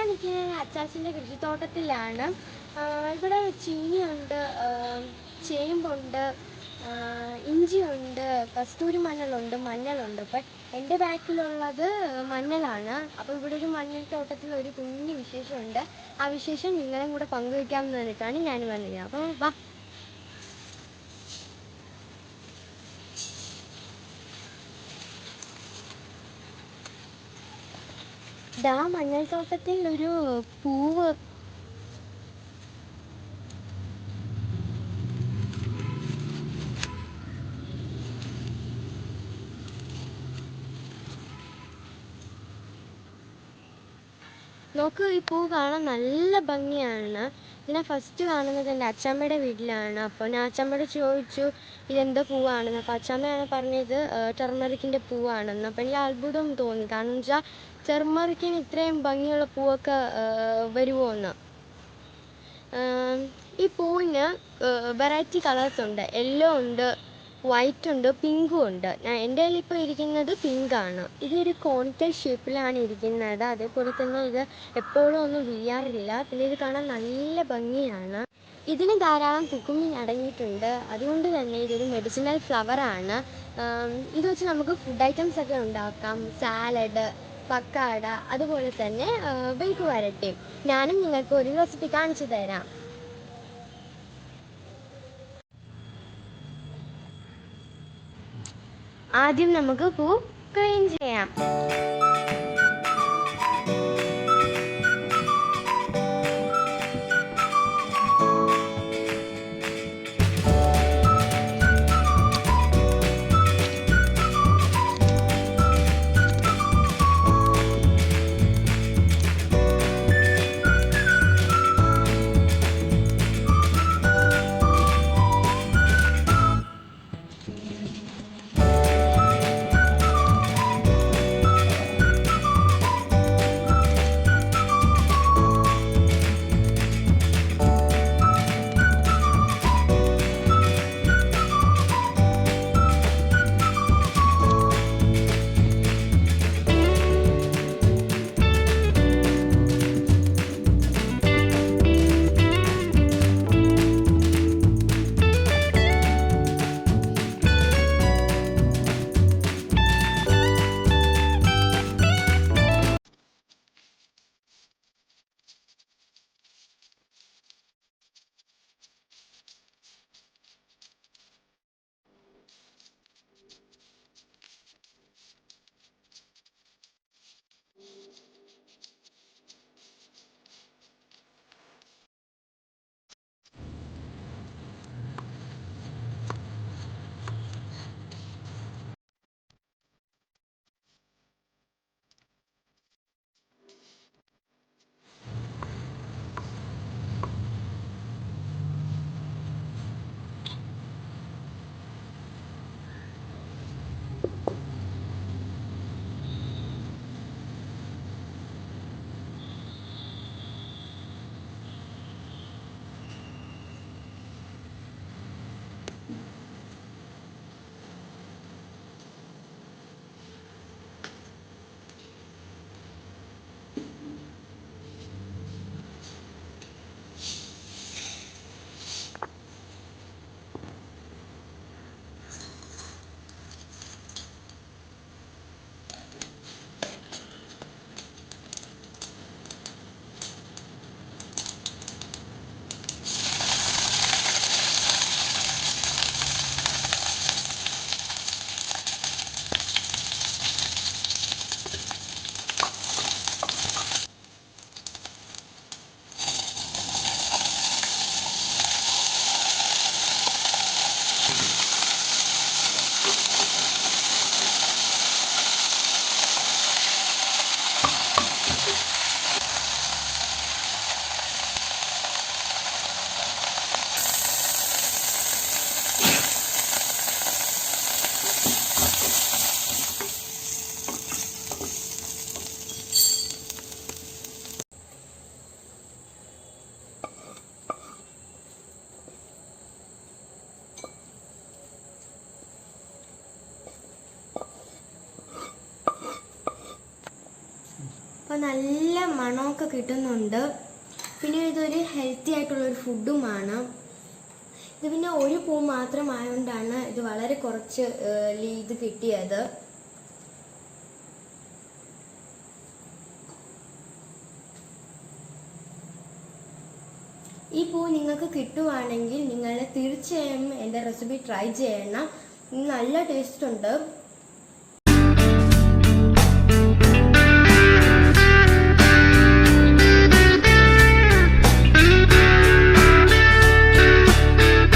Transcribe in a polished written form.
നിൽക്കുന്നത് അച്ചാച്ചൻ്റെ കൃഷിത്തോട്ടത്തിലാണ്. ഇവിടെ ചീനിയുണ്ട്, ചേമ്പുണ്ട്, ഇഞ്ചിയുണ്ട്, കസ്തൂരി മഞ്ഞളുണ്ട്, മഞ്ഞളുണ്ട്. അപ്പം എൻ്റെ ബാക്കിലുള്ളത് മഞ്ഞളാണ്. അപ്പോൾ ഇവിടെ ഒരു മഞ്ഞൾ തോട്ടത്തിൽ ഒരു കുഞ്ഞു വിശേഷമുണ്ട്. ആ വിശേഷം നിങ്ങളെയും കൂടെ പങ്കുവയ്ക്കാമെന്ന് പറഞ്ഞിട്ടാണ് ഞാൻ വന്നത്. അപ്പോൾ വാ. മഞ്ഞൾ തോട്ടത്തിൽ ഒരു പൂവ് നോക്ക്, ഈ പൂ കാണാൻ നല്ല ഭംഗിയാണ്. ഞാൻ ഫസ്റ്റ് കാണുന്നത് എൻ്റെ അച്ചമ്മയുടെ വീട്ടിലാണ്. അപ്പോൾ ഞാൻ അച്ചമ്മയോട് ചോദിച്ചു ഇതെന്താ പൂവാണെന്ന്. അപ്പോൾ അച്ചമ്മയാണ് പറഞ്ഞത് ടെർമറിക്കിൻ്റെ പൂവാണെന്ന്. അപ്പോൾ എനിക്ക് അത്ഭുതം തോന്നി. കാരണം എന്ന് വെച്ചാൽ ടെർമറിക്കിന് ഇത്രയും ഭംഗിയുള്ള പൂവൊക്കെ വരുമോ എന്ന്. ഈ പൂവിന് വെറൈറ്റി കളേഴ്സ് ഉണ്ട്. യെല്ലോ ഉണ്ട്, വൈറ്റ് ഉണ്ട്, പിങ്കും ഉണ്ട്. എൻ്റെ കയ്യിൽ ഇപ്പോൾ ഇരിക്കുന്നത് പിങ്കാണ്. ഇതൊരു കോണിക്കൽ ഷേപ്പിലാണ് ഇരിക്കുന്നത്. അതേപോലെ തന്നെ ഇത് എപ്പോഴും ഒന്നും വിരിയാറില്ല. പിന്നെ ഇത് കാണാൻ നല്ല ഭംഗിയാണ്. ഇതിന് ധാരാളം കുക്കുമിൻ അടങ്ങിയിട്ടുണ്ട്. അതുകൊണ്ട് തന്നെ ഇതൊരു മെഡിസിനൽ ഫ്ലവറാണ്. ഇത് വെച്ച് നമുക്ക് ഫുഡ് ഐറ്റംസ് ഒക്കെ ഉണ്ടാക്കാം. സാലഡ്, പക്കാട, അതുപോലെ തന്നെ ബീഫ് വരട്ടി. ഞാനും നിങ്ങൾക്ക് ഒരു റെസിപ്പി കാണിച്ചു തരാം. ആദ്യം നമുക്ക് പൂ ക്ലീൻ ചെയ്യാം. അപ്പോൾ നല്ല മണമൊക്കെ കിട്ടുന്നുണ്ട്. പിന്നെ ഇതൊരു ഹെൽത്തി ആയിട്ടുള്ളൊരു ഫുഡുമാണ്. ഇത് പിന്നെ ഒരു പൂ മാത്രമായതുകൊണ്ടാണ് ഇത് വളരെ കുറച്ച് ഇത് കിട്ടിയത്. ഈ പൂ നിങ്ങൾക്ക് കിട്ടുവാണെങ്കിൽ നിങ്ങൾ തീർച്ചയായും എൻ്റെ റെസിപ്പി ട്രൈ ചെയ്യണം. നല്ല ടേസ്റ്റ് ഉണ്ട്.